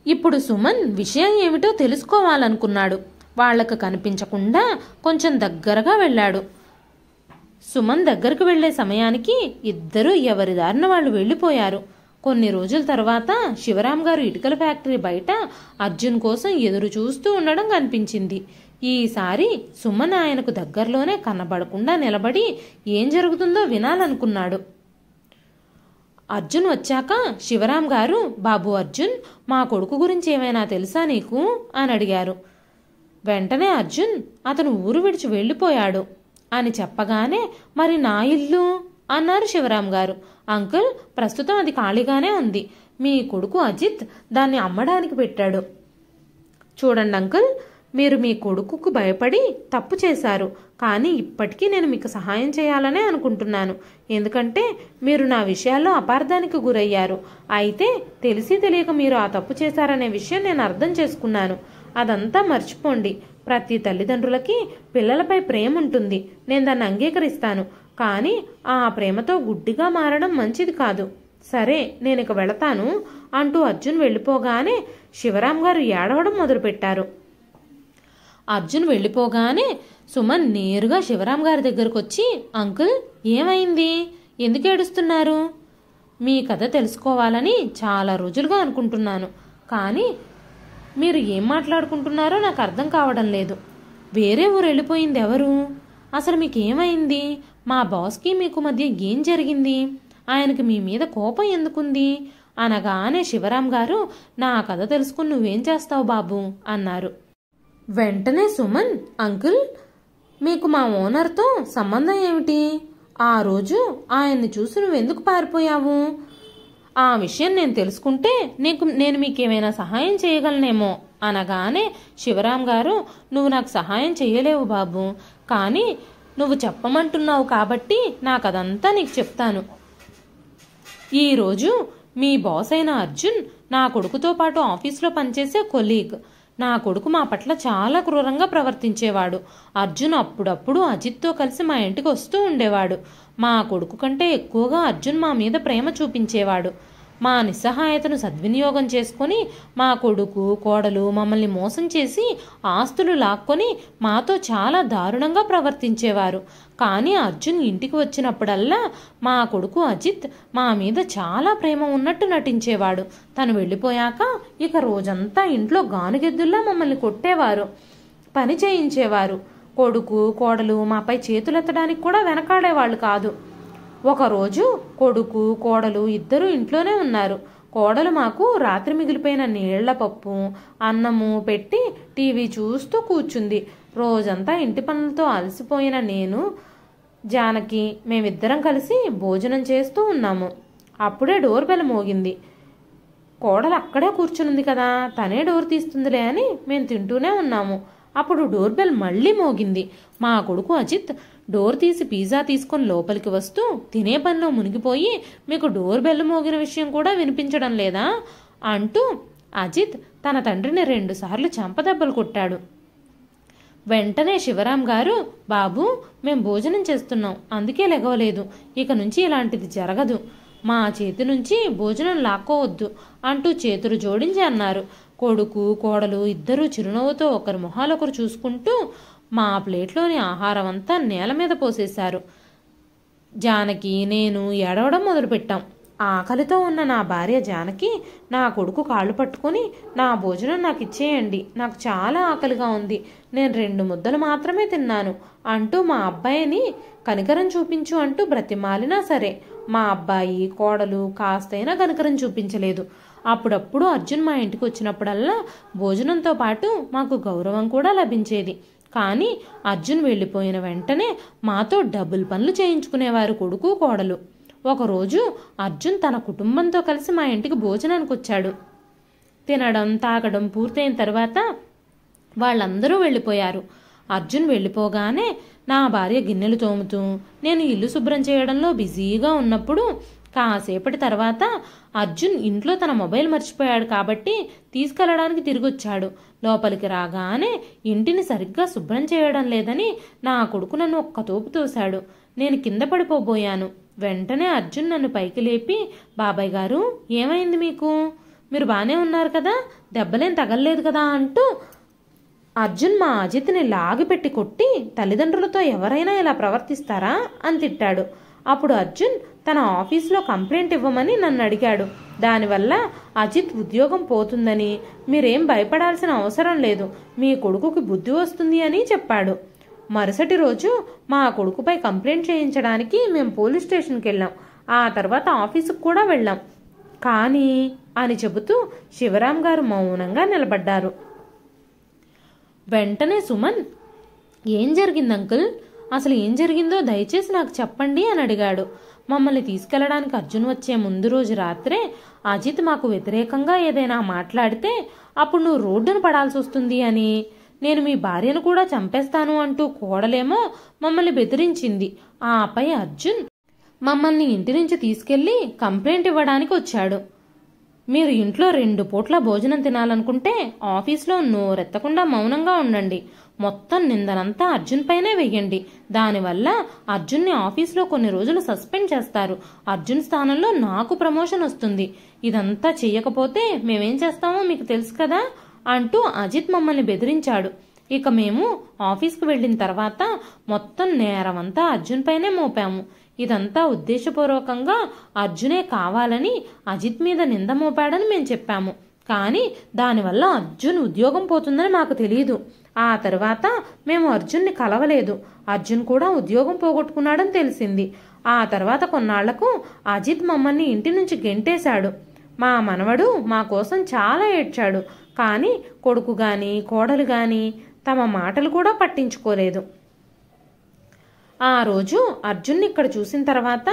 ఇప్పుడు సుమన్ విషయం ఏమిటో తెలుసుకోవాలనుకున్నాడు. వాళ్లకు కనిపించకుండా కొంచెం దగ్గరగా వెళ్ళాడు. సుమన్ దగ్గరకు వెళ్లే సమయానికి ఇద్దరూ ఎవరి దారిన వాళ్ళు వెళ్ళిపోయారు. కొన్ని రోజుల తర్వాత శివరాం గారు ఇటుకల ఫ్యాక్టరీ బయట అర్జున్ కోసం ఎదురు చూస్తూ ఉండడం కనిపించింది. ఈసారి సుమన్ ఆయనకు దగ్గరలోనే కనబడకుండా నిలబడి ఏం జరుగుతుందో వినాలనుకున్నాడు. అర్జున్ వచ్చాక శివరాం గారు, బాబు అర్జున్, మా కొడుకు గురించి ఏమైనా తెలుసా నీకు అని అడిగారు. వెంటనే అర్జున్, అతను ఊరు విడిచి వెళ్ళిపోయాడు అని చెప్పగానే, మరి నా ఇల్లు అన్నారు శివరాం గారు. అంకుల్, ప్రస్తుతం అది ఖాళీగానే ఉంది, మీ కొడుకు అజిత్ దాన్ని అమ్మడానికి పెట్టాడు. చూడండి అంకుల్, మీరు మీ కొడుకుకు భయపడి తప్పు చేశారు, కానీ ఇప్పటికీ నేను మీకు సహాయం చేయాలనే అనుకుంటున్నాను. ఎందుకంటే మీరు నా విషయాల్లో అపార్థానికి గురయ్యారు. అయితే తెలిసి తెలియక మీరు ఆ తప్పు చేశారనే విషయం నేను అర్థం చేసుకున్నాను. అదంతా మర్చిపోండి. ప్రతి తల్లిదండ్రులకి పిల్లలపై ప్రేమ ఉంటుంది, నేను దాన్ని అంగీకరిస్తాను. కానీ ఆ ప్రేమతో గుడ్డిగా మారడం మంచిది కాదు. సరే, నేను ఇక వెళతాను అంటూ అర్జున్ వెళ్ళిపోగానే శివరాం గారు ఏడవడం మొదలుపెట్టారు. అర్జున్ వెళ్ళిపోగానే సుమన్ నేరుగా శివరాం గారి దగ్గరకు వచ్చి, అంకుల్, ఏమైంది, ఎందుకు ఏడుస్తున్నారు? మీ కథ తెలుసుకోవాలని చాలా రోజులుగా అనుకుంటున్నాను, కానీ మీరు ఏం మాట్లాడుకుంటున్నారో నాకు అర్థం కావడం లేదు. వేరే ఊరు వెళ్ళిపోయింది ఎవరు? అసలు మీకేమైంది? మా బాస్కి మీకు మధ్య ఏం జరిగింది? ఆయనకి మీ మీద కోపం ఎందుకుంది? అనగానే శివరాం గారు, నా కథ తెలుసుకుని నువ్వేం చేస్తావు బాబు అన్నారు. వెంటనే సుమన్, అంకుల్, మీకు మా ఓనర్తో సంబంధం ఏమిటి? ఆ రోజు ఆయన్ని చూసి నువ్వెందుకు పారిపోయావు? ఆ విషయం నేను తెలుసుకుంటే నేను మీకేమైనా సహాయం చేయగలనేమో అనగానే శివరాం గారు, నువ్వు నాకు సహాయం చేయలేవు బాబు, కానీ నువ్వు చెప్పమంటున్నావు కాబట్టి నాకు అదంతా నీకు చెప్తాను. ఈరోజు మీ బాస్ అయిన అర్జున్ నా కొడుకుతో పాటు ఆఫీస్లో పనిచేసే కొలీగ్. నా కొడుకు మా పట్ల చాలా క్రూరంగా ప్రవర్తించేవాడు. అర్జున్ అప్పుడప్పుడు అజిత్తో కలిసి మా ఇంటికి వస్తూ ఉండేవాడు. మా కొడుకు కంటే ఎక్కువగా అర్జున్ మా మీద ప్రేమ చూపించేవాడు. మా నిస్సహాయతను సద్వినియోగం చేసుకొని మా కొడుకు కోడలు మమ్మల్ని మోసం చేసి ఆస్తులు లాక్కొని మాతో చాలా దారుణంగా ప్రవర్తించేవారు. కానీ అర్జున్ ఇంటికి వచ్చినప్పుడల్లా మా కొడుకు అజిత్ మా మీద చాలా ప్రేమ ఉన్నట్టు నటించేవాడు. తను వెళ్ళిపోయాక ఇక రోజంతా ఇంట్లో గానుగెద్దుల్లా మమ్మల్ని కొట్టేవారు, పని చేయించేవారు. కొడుకు కోడలు మాపై చేతులెత్తడానికి కూడా వెనకాడేవాళ్ళు కాదు. ఒకరోజు కొడుకు కోడలు ఇద్దరూ ఇంట్లోనే ఉన్నారు. కోడలు మాకు రాత్రి మిగిలిపోయిన నీళ్ల పప్పు అన్నము పెట్టి టీవీ చూస్తూ కూర్చుంది. రోజంతా ఇంటి పనులతో అలసిపోయిన నేను జానకి మేమిద్దరం కలిసి భోజనం చేస్తూ ఉన్నాము. అప్పుడే డోర్ బెల్ మోగింది. కోడలు అక్కడే కూర్చునుంది కదా, తనే డోర్ తీస్తుందిలే అని మేము తింటూనే ఉన్నాము. అప్పుడు డోర్ బెల్ మళ్ళీ మోగింది. మా కొడుకు అజిత్ డోర్ తీసి పిజ్జా తీసుకొని లోపలికి వస్తూ తినే పనిలో మునిగిపోయి, మీకు డోర్ బెల్ మోగిన విషయం కూడా వినిపించడం లేదా అంటూ అజిత్ తన తండ్రిని 2 సార్లు చెంపదెబ్బలు కొట్టాడు. వెంటనే శివరాం గారు, బాబు, మేం భోజనం చేస్తున్నాం, అందుకే లెగవలేదు. ఇక నుంచి ఇలాంటిది జరగదు. మా చేతి నుంచి భోజనం లాక్కోవద్దు అంటూ చేతులు జోడించి అన్నారు. కొడుకు కోడలు ఇద్దరూ చిరునవ్వుతో ఒకరి మొహాలొకరు చూసుకుంటూ మా ప్లేట్లోని ఆహారం అంతా నేల మీద పోసేశారు. జానకి నేను ఏడవడం మొదలుపెట్టాం. ఆకలితో ఉన్న నా భార్య జానకి నా కొడుకు కాళ్ళు పట్టుకుని, నా భోజనం నాకు ఇచ్చేయండి, నాకు చాలా ఆకలిగా ఉంది, నేను 2 ముద్దలు మాత్రమే తిన్నాను అంటూ మా అబ్బాయిని కనికరం చూపించు అంటూ బ్రతిమాలినా సరే మా అబ్బాయి కోడలు కాస్తైనా కనికరం చూపించలేదు. అప్పుడప్పుడు అర్జున్ మా ఇంటికి వచ్చినప్పుడల్లా భోజనంతో పాటు మాకు గౌరవం కూడా లభించేది. కానీ అర్జున్ వెళ్ళిపోయిన వెంటనే మాతో డబుల్ పనులు చేయించుకునేవారు కొడుకు కోడలు. ఒకరోజు అర్జున్ తన కుటుంబంతో కలిసి మా ఇంటికి భోజనానికి వచ్చాడు. తినడం తాగడం పూర్తయిన తర్వాత వాళ్ళందరూ వెళ్ళిపోయారు. అర్జున్ వెళ్ళిపోగానే నా భార్య గిన్నెలు తోముతూ నేను ఇల్లు శుభ్రం చేయడంలో బిజీగా ఉన్నప్పుడు కాసేపటి తర్వాత అర్జున్ ఇంట్లో తన మొబైల్ మర్చిపోయాడు కాబట్టి తీసుకెళ్లడానికి తిరిగొచ్చాడు. లోపలికి రాగానే ఇంటిని సరిగ్గా శుభ్రం చేయడం లేదని నా కొడుకు నన్ను ఒక్క తోపు తోశాడు. నేను కింద పడిపోబోయాను. వెంటనే అర్జున్ నన్ను పైకి లేపి, బాబాయ్ గారు, ఏమైంది మీకు? మీరు బానే ఉన్నారు కదా, దెబ్బలేం తగలలేదు కదా అంటూ అర్జున్ మా అజిత్ని లాగిపెట్టి కొట్టి, తల్లిదండ్రులతో ఎవరైనా ఇలా ప్రవర్తిస్తారా అని తిట్టాడు. అప్పుడు అర్జున్ తన ఆఫీసులో కంప్లైంట్ ఇవ్వమని నన్ను అడిగాడు. దానివల్ల అజిత్ ఉద్యోగం పోతుందని, మీరేం భయపడాల్సిన అవసరం లేదు, మీ కొడుకుకి బుద్ధి వస్తుంది అని చెప్పాడు. మరుసటి రోజు మా కొడుకుపై కంప్లైంట్ చేయించడానికి మేము పోలీస్ స్టేషన్కి వెళ్ళాం. ఆ తర్వాత ఆఫీసుకు కూడా వెళ్ళాం. కానీ అని చెబుతూ శివరాం గారు మౌనంగా నిలబడ్డారు. వెంటనే సుమన్, ఏం జరిగింది అంకుల్? అసలు ఏం జరిగిందో దయచేసి నాకు చెప్పండి అని అడిగాడు. మమ్మల్ని తీసుకెళ్లడానికి అర్జున్ వచ్చే ముందు రోజు రాత్రే అజిత్ మాకు వ్యతిరేకంగా ఏదైనా మాట్లాడితే అప్పుడు నువ్వు రోడ్డును పడాల్సి వస్తుంది అని, నేను మీ భార్యను కూడా చంపేస్తాను అంటూ కోడలేమో మమ్మల్ని బెదిరించింది. ఆపై అర్జున్ మమ్మల్ని ఇంటి నుంచి తీసుకెళ్లి కంప్లైంట్ ఇవ్వడానికి వచ్చాడు. మీరు ఇంట్లో 2 పూట్ల భోజనం తినాలనుకుంటే ఆఫీస్లో నోరెత్తకుండా మౌనంగా ఉండండి. మొత్తం నిందనంతా అర్జున్ పైనే వెయ్యండి. దానివల్ల అర్జున్ని ఆఫీస్లో కొన్ని రోజులు సస్పెండ్ చేస్తారు. అర్జున్ స్థానంలో నాకు ప్రమోషన్ వస్తుంది. ఇదంతా చెయ్యకపోతే మేమేం చేస్తామో మీకు తెలుసు కదా అంటూ అజిత్ మమ్మల్ని బెదిరించాడు. ఇక మేము ఆఫీస్కి వెళ్ళిన తర్వాత మొత్తం నేరమంతా అర్జున్ పైనే మోపాము. ఇదంతా ఉద్దేశపూర్వకంగా అర్జునే కావాలని అజిత్ మీద నింద మోపాడని మేము చెప్పాము. కానీ దానివల్ల అర్జున్ ఉద్యోగం పోతుందని మాకు తెలియదు. ఆ తర్వాత మేము అర్జున్ని కలవలేదు. అర్జున్ కూడా ఉద్యోగం పోగొట్టుకున్నాడని తెలిసింది. ఆ తర్వాత కొన్నాళ్లకు అజిత్ మమ్మల్ని ఇంటి నుంచి గెంటేశాడు. మా మనవడు మా కోసం చాలా ఏడ్చాడు. కానీ కొడుకు గాని కోడలు గాని తమ మాటలు కూడా పట్టించుకోలేదు. ఆ రోజు అర్జున్ని ఇక్కడ చూసిన తర్వాత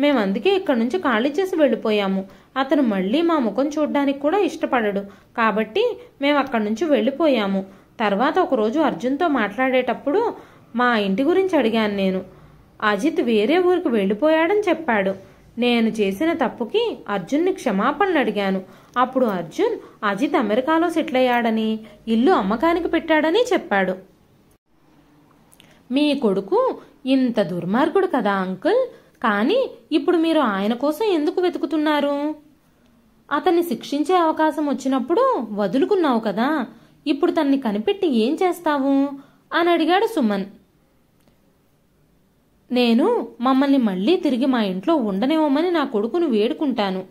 మేము అందుకే ఇక్కడి నుంచి ఖాళీ చేసి వెళ్ళిపోయాము. అతను మళ్ళీ మా ముఖం చూడడానికి కూడా ఇష్టపడడు. కాబట్టి మేము అక్కడి నుంచి వెళ్ళిపోయాము. తర్వాత ఒకరోజు అర్జున్తో మాట్లాడేటప్పుడు మా ఇంటి గురించి అడిగాను నేను. అజిత్ వేరే ఊరికి వెళ్ళిపోయాడని చెప్పాడు. నేను చేసిన తప్పుకి అర్జున్ని క్షమాపణలు అడిగాను. అప్పుడు అర్జున్ అజిత్ అమెరికాలో సెటిల్ అయ్యాడని, ఇల్లు అమ్మకానికి పెట్టాడని చెప్పాడు. మీ కొడుకు ఇంత దుర్మార్గుడు కదా అంకుల్. కానీ ఇప్పుడు మీరు ఆయన కోసం ఎందుకు వెతుకుతున్నారు? అతన్ని శిక్షించే అవకాశం వచ్చినప్పుడు వదులుకున్నావు కదా, ఇప్పుడు తన్ని కనిపెట్టి ఏం చేస్తావు అని అడిగాడు సుమన్. నేను మమ్మల్ని మళ్ళీ తిరిగి మా ఇంట్లో ఉండనివ్వమని నా కొడుకును వేడుకుంటాను.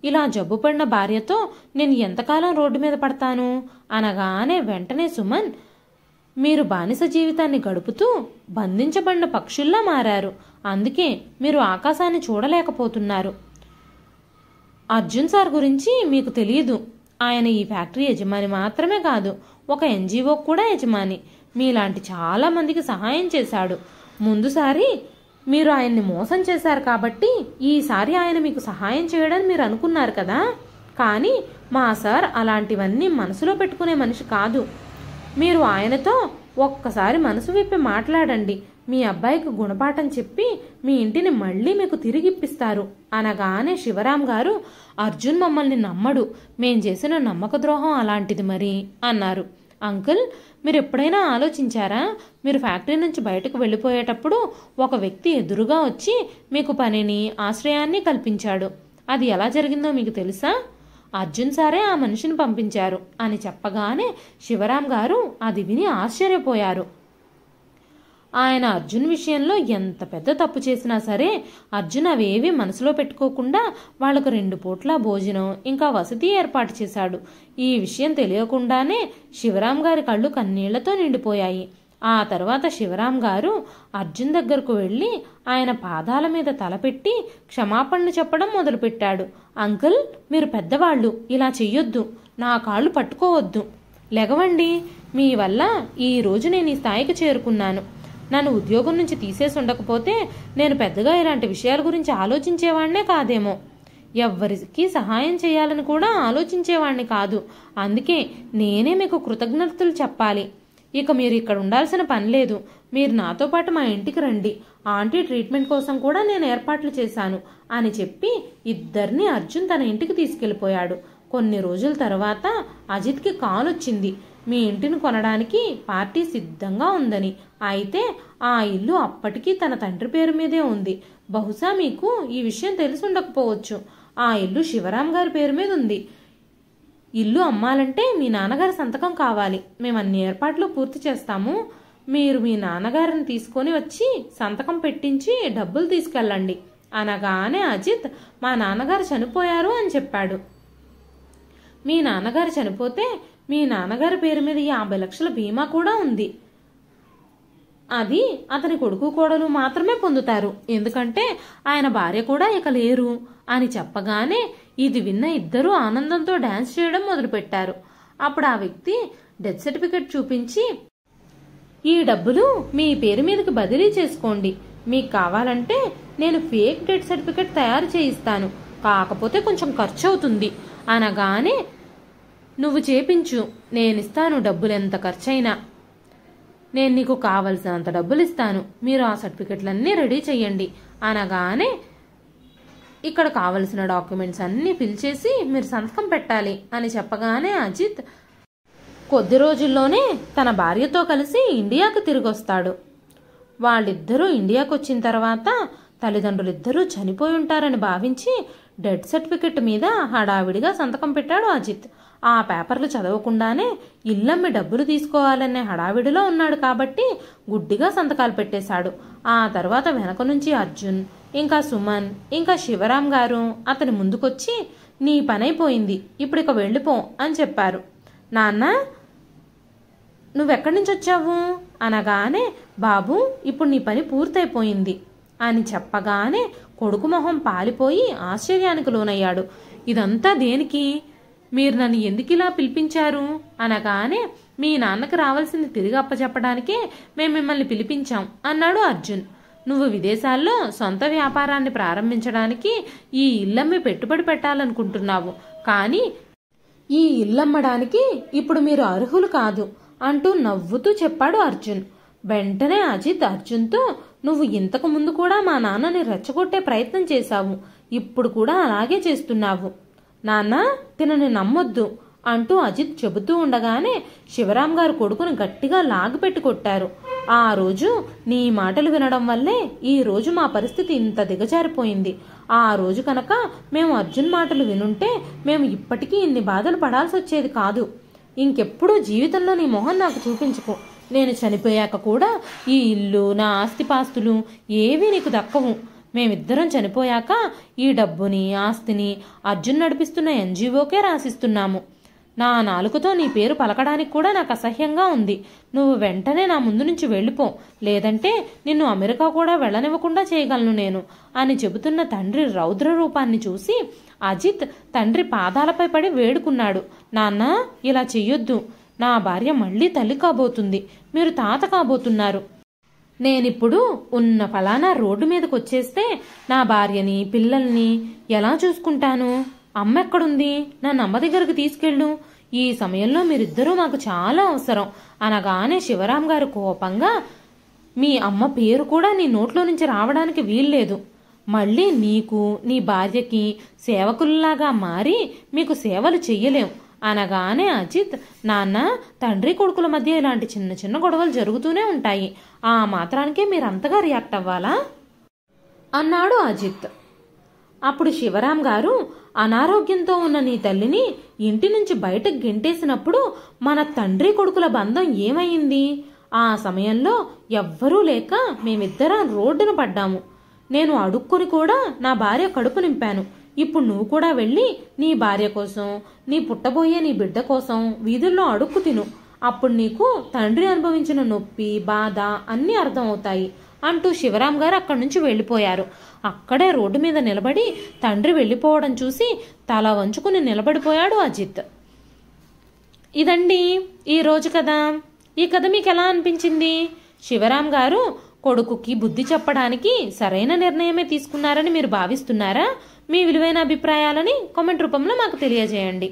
ఇలా జబ్బుపడిన భార్యతో నేను ఎంతకాలం రోడ్డు మీద పడతాను అనగానే వెంటనే సుమన్, మీరు బానిస జీవితాన్ని గడుపుతూ బంధించబడిన పక్షుల్లా మారారు. అందుకే మీరు ఆకాశాన్ని చూడలేకపోతున్నారు. అర్జున్ సార్ గురించి మీకు తెలియదు. ఆయన ఈ ఫ్యాక్టరీ యజమాని మాత్రమే కాదు, ఒక ఎన్జిఓ కూడా యజమాని. మీలాంటి చాలా మందికి సహాయం చేశాడు. ముందుసారి మీరు ఆయన్ని మోసం చేశారు కాబట్టి ఈసారి ఆయన మీకు సహాయం చేయడని మీరు అనుకున్నారు కదా. కానీ మా సార్ అలాంటివన్నీ మనసులో పెట్టుకునే మనిషి కాదు. మీరు ఆయనతో ఒక్కసారి మనసు విప్పి మాట్లాడండి. మీ అబ్బాయికి గుణపాఠం చెప్పి మీ ఇంటిని మళ్ళీ మీకు తిరిగిప్పిస్తారు అనగానే శివరాం గారు, అర్జున్ మమ్మల్ని నమ్మడు. మేం చేసిన నమ్మక ద్రోహం అలాంటిది మరి అన్నారు. అంకుల్, మీరు ఎప్పుడైనా ఆలోచించారా? మీరు ఫ్యాక్టరీ నుంచి బయటకు వెళ్ళిపోయేటప్పుడు ఒక వ్యక్తి ఎదురుగా వచ్చి మీకు పనిని, ఆశ్రయాన్ని కల్పించాడు. అది ఎలా జరిగిందో మీకు తెలుసా? అర్జున్ సారే ఆ మనిషిని పంపించారు అని చెప్పగానే శివరాం గారు అది విని ఆశ్చర్యపోయారు. ఆయన అర్జున్ విషయంలో ఎంత పెద్ద తప్పు చేసినా సరే అర్జున్ అవేవి మనసులో పెట్టుకోకుండా వాళ్లకు 2 పూట్ల భోజనం ఇంకా వసతి ఏర్పాటు చేశాడు. ఈ విషయం తెలియకుండానే శివరాం గారి కళ్ళు కన్నీళ్లతో నిండిపోయాయి. ఆ తర్వాత శివరాం గారు అర్జున్ దగ్గరకు వెళ్ళి ఆయన పాదాల మీద తలపెట్టి క్షమాపణలు చెప్పడం మొదలుపెట్టాడు. అంకుల్, మీరు పెద్దవాళ్ళు, ఇలా చెయ్యొద్దు. నా కాళ్ళు పట్టుకోవద్దు. లెగవండి. మీ వల్ల ఈ రోజు నేను ఈ స్థాయికి చేరుకున్నాను. నన్ను ఉద్యోగం నుంచి తీసేసి ఉండకపోతే నేను పెద్దగా ఇలాంటి విషయాల గురించి ఆలోచించేవాడినే కాదేమో. ఎవ్వరికి సహాయం చేయాలని కూడా ఆలోచించేవాడిని కాదు. అందుకే నేనే మీకు కృతజ్ఞతలు చెప్పాలి. ఇక మీరు ఇక్కడ ఉండాల్సిన పని లేదు. మీరు నాతో పాటు మా ఇంటికి రండి. ఆంటీ ట్రీట్మెంట్ కోసం కూడా నేను ఏర్పాట్లు చేశాను అని చెప్పి ఇద్దరిని అర్జున్ తన ఇంటికి తీసుకెళ్లిపోయాడు. కొన్ని రోజుల తర్వాత అజిత్కి కాల్ వచ్చింది. మీ ఇంటిని కొనడానికి పార్టీ సిద్ధంగా ఉందని. అయితే ఆ ఇల్లు అప్పటికీ తన తండ్రి పేరు మీదే ఉంది. బహుశా మీకు ఈ విషయం తెలిసి ఉండకపోవచ్చు. ఆ ఇల్లు శివరాం గారి పేరు మీద ఉంది. ఇల్లు అమ్మాలంటే మీ నాన్నగారి సంతకం కావాలి. మేము అన్ని ఏర్పాట్లు పూర్తి చేస్తాము. మీరు మీ నాన్నగారిని తీసుకొని వచ్చి సంతకం పెట్టించి డబ్బులు తీసుకెళ్ళండి అనగానే అజిత్ మా నాన్నగారు చనిపోయారు అని చెప్పాడు. మీ నాన్నగారు చనిపోతే మీ నాన్నగారి పేరు మీద 50 లక్షల బీమా కూడా ఉంది. అది అతని కొడుకు కోడలు మాత్రమే పొందుతారు. ఎందుకంటే ఆయన భార్య కూడా ఇక లేరు అని చెప్పగానే ఇది విన్న ఇద్దరూ ఆనందంతో డాన్స్ చేయడం మొదలుపెట్టారు. అప్పుడు ఆ వ్యక్తి డెత్ సర్టిఫికెట్ చూపించి, ఈ డబ్బులు మీ పేరు మీదకి బదిలీ చేసుకోండి. మీకు కావాలంటే నేను ఫేక్ డెత్ సర్టిఫికెట్ తయారు చేయిస్తాను. కాకపోతే కొంచెం ఖర్చు అవుతుంది అనగానే, నువ్వు చేపించు, నేనిస్తాను. డబ్బులు ఎంత ఖర్చైనా నేను నీకు కావలసినంత డబ్బులు ఇస్తాను. మీరు ఆ సర్టిఫికెట్లన్నీ రెడీ చెయ్యండి అనగానే, ఇక్కడ కావలసిన డాక్యుమెంట్స్ అన్నీ ఫిల్ చేసి మీరు సంతకం పెట్టాలి అని చెప్పగానే అజిత్ కొద్ది రోజుల్లోనే తన భార్యతో కలిసి ఇండియాకు తిరిగి వస్తాడు. వాళ్ళిద్దరూ ఇండియాకు వచ్చిన తర్వాత తల్లిదండ్రులిద్దరూ చనిపోయి ఉంటారని భావించి డెత్ సర్టిఫికెట్ మీద హడావిడిగా సంతకం పెట్టాడు అజిత్. ఆ పేపర్లు చదవకుండానే ఇల్లమ్మి డబ్బులు తీసుకోవాలనే హడావిడిలో ఉన్నాడు కాబట్టి గుడ్డిగా సంతకాలు పెట్టేశాడు. ఆ తర్వాత వెనక నుంచి అర్జున్, ఇంకా సుమన్, ఇంకా శివరాం గారు అతని ముందుకొచ్చి, నీ పనైపోయింది, ఇప్పుడు ఇక వెళ్ళిపో అని చెప్పారు. నాన్న, నువ్వెక్కడి నుంచి వచ్చావు అనగానే, బాబు ఇప్పుడు నీ పని పూర్తయిపోయింది అని చెప్పగానే కొడుకు మొహం పాలిపోయి ఆశ్చర్యానికి లోనయ్యాడు. ఇదంతా దేనికి? మీరు నన్ను ఎందుకు ఇలా పిలిపించారు అనగానే, మీ నాన్నకు రావాల్సింది తిరిగి అప్పచెప్పడానికే మేము మిమ్మల్ని పిలిపించాం అన్నాడు అర్జున్. నువ్వు విదేశాల్లో సొంత వ్యాపారాన్ని ప్రారంభించడానికి ఈ ఇల్లమ్మి పెట్టుబడి పెట్టాలనుకుంటున్నావు, కానీ ఈ ఇల్లమ్మడానికి ఇప్పుడు మీరు అర్హులు కాదు అంటూ నవ్వుతూ చెప్పాడు అర్జున్. వెంటనే అజిత్ అర్జున్తో, నువ్వు ఇంతకు ముందు కూడా మా నాన్నని రెచ్చగొట్టే ప్రయత్నం చేశావు, ఇప్పుడు కూడా అలాగే చేస్తున్నావు. నాన్న, తినని నమ్మొద్దు అంటూ అజిత్ చెబుతూ ఉండగానే శివరాం గారు కొడుకును గట్టిగా లాగిపెట్టి కొట్టారు. ఆ రోజు నీ మాటలు వినడం వల్లే ఈ రోజు మా పరిస్థితి ఇంత దిగజారిపోయింది. ఆ రోజు కనుక మేము అర్జున్ మాటలు వినుంటే మేము ఇప్పటికీ ఇన్ని బాధలు పడాల్సి వచ్చేది కాదు. ఇంకెప్పుడూ జీవితంలో నీ మొహం నాకు చూపించుకో. నేను చనిపోయాక కూడా ఈ ఇల్లు, నా ఆస్తిపాస్తులు ఏవీ నీకు దక్కవు. మేమిద్దరం చనిపోయాక ఈ డబ్బుని, ఆస్తిని అర్జున్ నడిపిస్తున్న ఎన్జిఓకే రాసిస్తున్నాము. నా నాలుకతో నీ పేరు పలకడానికి కూడా నాకు అసహ్యంగా ఉంది. నువ్వు వెంటనే నా ముందు నుంచి వెళ్ళిపో, లేదంటే నిన్ను అమెరికా కూడా వెళ్ళనివ్వకుండా చేయగలను నేను అని చెబుతున్న తండ్రి రౌద్ర రూపాన్ని చూసి అజిత్ తండ్రి పాదాలపై పడి వేడుకున్నాడు. నాన్న, ఇలా చెయ్యొద్దు. నా భార్య మళ్ళీ తల్లి కాబోతుంది, మీరు తాత కాబోతున్నారు. నేనిప్పుడు ఉన్న ఫలానా రోడ్డు మీదకి వచ్చేస్తే నా భార్యని, పిల్లల్ని ఎలా చూసుకుంటాను? అమ్మ ఎక్కడుంది? నన్ను అమ్మ దగ్గరకు తీసుకెళ్ళు. ఈ సమయంలో మీరిద్దరూ మాకు చాలా అవసరం అనగానే శివరాం గారు కోపంగా, మీ అమ్మ పేరు కూడా నీ నోట్లో నుంచి రావడానికి వీల్లేదు. మళ్ళీ నీకు, నీ భార్యకి సేవకుల్లాగా మారి మీకు సేవలు చెయ్యలేం అనగానే అజిత్, నాన్న, తండ్రి కొడుకుల మధ్య ఇలాంటి చిన్న చిన్న గొడవలు జరుగుతూనే ఉంటాయి, ఆ మాత్రానికే మీరంతగా రియాక్ట్ అవ్వాలా అన్నాడు అజిత్. అప్పుడు శివరాం గారు, అనారోగ్యంతో ఉన్న నీ తల్లిని ఇంటి నుంచి బయటకు గెంటేసినప్పుడు మన తండ్రి కొడుకుల బంధం ఏమైంది? ఆ సమయంలో ఎవ్వరూ లేక మేమిద్దరం రోడ్డున పడ్డాము. నేను అడుక్కొని కూడా నా భార్య కడుపు నింపాను. ఇప్పుడు నువ్వు కూడా వెళ్ళి నీ భార్య కోసం, నీ పుట్టబోయే నీ బిడ్డ కోసం వీధుల్లో అడుక్కు తిను. అప్పుడు నీకు తండ్రి అనుభవించిన నొప్పి, బాధ అన్నీ అర్థమవుతాయి అంటూ శివరాం గారు అక్కడి నుంచి వెళ్ళిపోయారు. అక్కడే రోడ్డు మీద నిలబడి తండ్రి వెళ్ళిపోవడం చూసి తల వంచుకుని నిలబడిపోయాడు అజిత్. ఇదండి ఈ రోజు కథ. ఈ కథ మీకు ఎలా అనిపించింది? శివరాం గారు కొడుకుకి బుద్ధి చెప్పడానికి సరైన నిర్ణయమే తీసుకున్నారని మీరు భావిస్తున్నారా? మీ విలువైన అభిప్రాయాలని కామెంట్ రూపంలో మాకు తెలియజేయండి.